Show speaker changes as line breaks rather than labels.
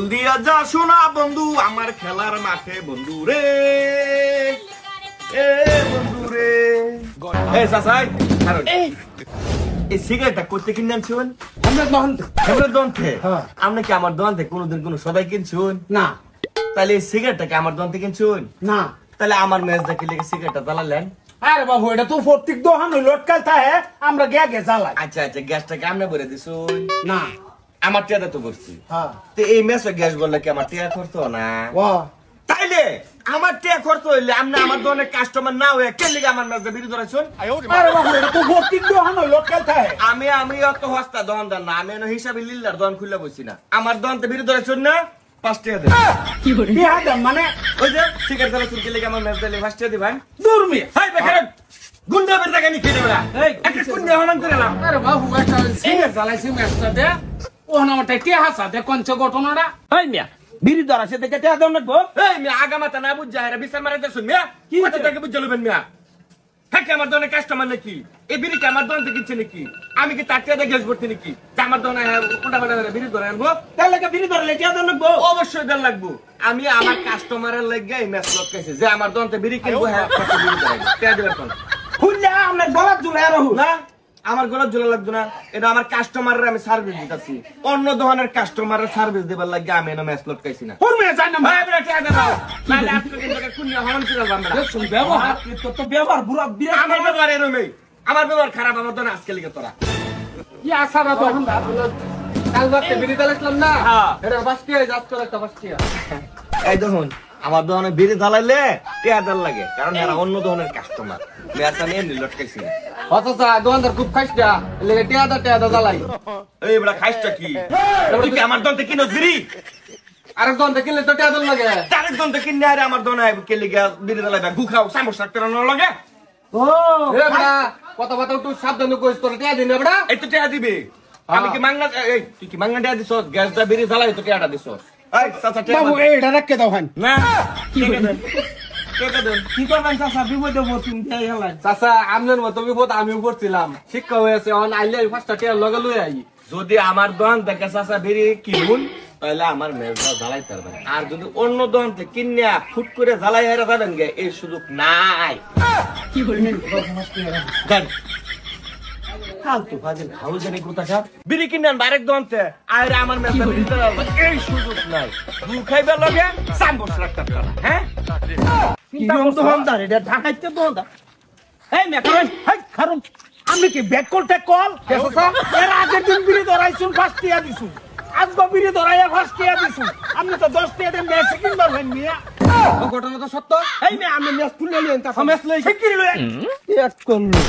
জলদি আজা শোনা বন্ধু আমার খেলার মাঠে বন্ধু রে এ বন্ধু রে এ সাসাই কারণ এই সিগারেটটা করতে কিনে আনছুন আমরা দোকান থেকে আপনি কি আমার দোকান থেকে কোনোদিন কোনো সদাই কিনছুন
না
তাহলে এই সিগারেটটা কি আমার দোকান থেকে কিনছুন
না
তাহলে আমার মেজদা কি লেগে সিগারেটটা জ্বালালেন
আরে বাবু এটা তো প্রত্যেক দোকান লটকাল থাকে আমরা গে জ্বালাই
আচ্ছা আচ্ছা গ্যাসটা কি আপনি ভরে দিছুন
না
আমার টিয়াটা তো করছি
হ্যাঁ
তো এই মেসে গ্যাস বললে কি আমার টিয়া করতো না
ও
তাইলে আমার টিয়া করতো হইলে আপনি আমার দোকানের কাস্টমার না হয়ে কে লিগে আমার মেজদা বিরুদ্ধে ধরেছুন
আরে বাবু এটা তো প্রত্যেক দোকান লটকাল থাকে
আমি অত হস্তা দোকানদার না আমি হিসাবে লিল্লার দোকান খুলে বসি না আমার দোকানতে বিরুদ্ধে ধরেছুন না 5 টাকা দেন
কি করে মানে
ওই যে সিগারেট ধরে চুলকে লেগে আমার মেজদা 5 টাকা দিবেন
দূরমি
হাই বেকার গুন্ডা বের টাকা নি খেতে ওরা এই একটা গুন্ডা হলাম করে না
আরে বাবু এটা সিগারেট জ্বালাইছি মেসটা দে ও না ওটা কে হাসা দে কোন ঘটনাটা এই মিয়া বিড়ি ধরা সে দেখে টেয়া দাও না গো
এই মিয়া আগামাতা না বুঝ যায় রে বিচার মারাইতে শুন মিয়া কি কথা থেকে বুঝ লবেন মিয়া থাকে আমার দোকানে কাস্টমার নাকি এই বিড়ি কি আমার দোকান থেকে কিনছে নাকি আমি কি তার টেয়া গ্যাস করতে নাকি যে আমার দোকানে কোনটা বড় বিড়ি ধরে আনবো
তাহলে কে বিড়ি ধরলে টেয়া দাও না গো
অবশ্যই দেন লাগবো আমি আমার কাস্টমারের লাগি এই ম্যাচ লক কইছে যে আমার দোকানতে বিড়ি কিনবো হ্যাঁ বিড়ি ধরে টেয়া দিবেন কোন
খুললে আমরা গলাত ঝুলাই রাখু
না আমার গলা ঝোলা লাগতো না এটা আমার কাস্টমারের আমি সার্ভিস দিতেছি অন্য দোকানের কাস্টমারের সার্ভিস দেবার লাগে আমি এনে ম্যাচ লটকাইছি না
হুরমে যাই না
ভাই বড় টিয়া দাও নালে আপনি কিন্তু কুনিয়া হন করে আমরা
শুন ব্যবহার তো ব্যবহার বুড়া বিরাট
আমার ব্যবহার এরকমই আমার ব্যবহার খারাপ আমার দোকানে আজকে লিগে তোরা
কি আশা না তো কাল রাতে বিড়ি দালাইছিলাম না এটা বাস্তি হয়ে যাচ্ছে একটা বাস্তি
এই দেখুন আমার দোকানে বিড়ি জ্বালাইলে টিয়া দাল লাগে কারণ এরা অন্য দোকানের কাস্টমার ম্যাচ আমি এনে লটকাইছি না
অথচ দোকানদার খুব খাইছা লেগে টিয়া দা জ্বালাই
এই বড় খাইছটা কি তুই কি আমার দোকান থেকে কিনছ বিড়ি
আরেক দোকান থেকে কিনলে তো টিয়া দাল লাগে
আরেক দোকান থেকে কিনে আরে আমার দোকানে কে লিগে বিড়ি জ্বালাইবা গুখাও সামোস রাখতে না লাগে
ও এ বড়া কথা একটু সাবধানে কইস তোর টিয়া দিন বড়া
এই তো টিয়া দিবি আমি কি মাংনা এই তুই কি মাংনা টিয়া দিছস গ্যাসটা বিড়ি জ্বালাই তো টিয়াটা দিছস এই চাচা টিয়া
বাবু এইটা রাখকে দাও ভাই
না কি করবেন
কি করবেন চাচা বিপদে পড়ছি চাচা আপনার মতো বিপদ আমিও পড়ছিলাম শিক্ষা হয়েছে অন আইলে ফার্স্টটা টিয়া লগে লই আই
যদি আমার দোকান থেকে চাচা বিড়ি কিনুন তাহলে আমার মেজদা জ্বালাইতে পারবেন আর যদি অন্য দোকান থেকে কিনিয়া ফুট করে জ্বালাই হেরা যাবেন গে এই সুযোগ নাই
কি করবেন
দেন ফালতু ফাজিল হাউল জানি কোথাকার বিড়ি কিনেন আরেক দোকান থেকে আর আমার মেজদা বিড়ি জ্বালাইবে এই সুযোগ নাই দু খাইবে লগে সাম্বস রাখতে পারবে হ্যাঁ
কি দোকানদার এটা ঢাকাইতে দোকানদার এই মেকারন হাই খারুন আমি কি ব্যাক কলটা কল এর আগের দিন বিড়ি ধরাইছুন ফার্স্ট টিয়া দিছুন আজকে বিড়ি ধরাইয়া ফার্স্ট টিয়া দিছুন আপনি তো 10 টিয়া দেন মেসে কিনবার ভাই মিয়া ঘটনা তো সত্য এই মে আমি মেস তুলে লইন তা মেস লই শিগগিরই লই এক করলো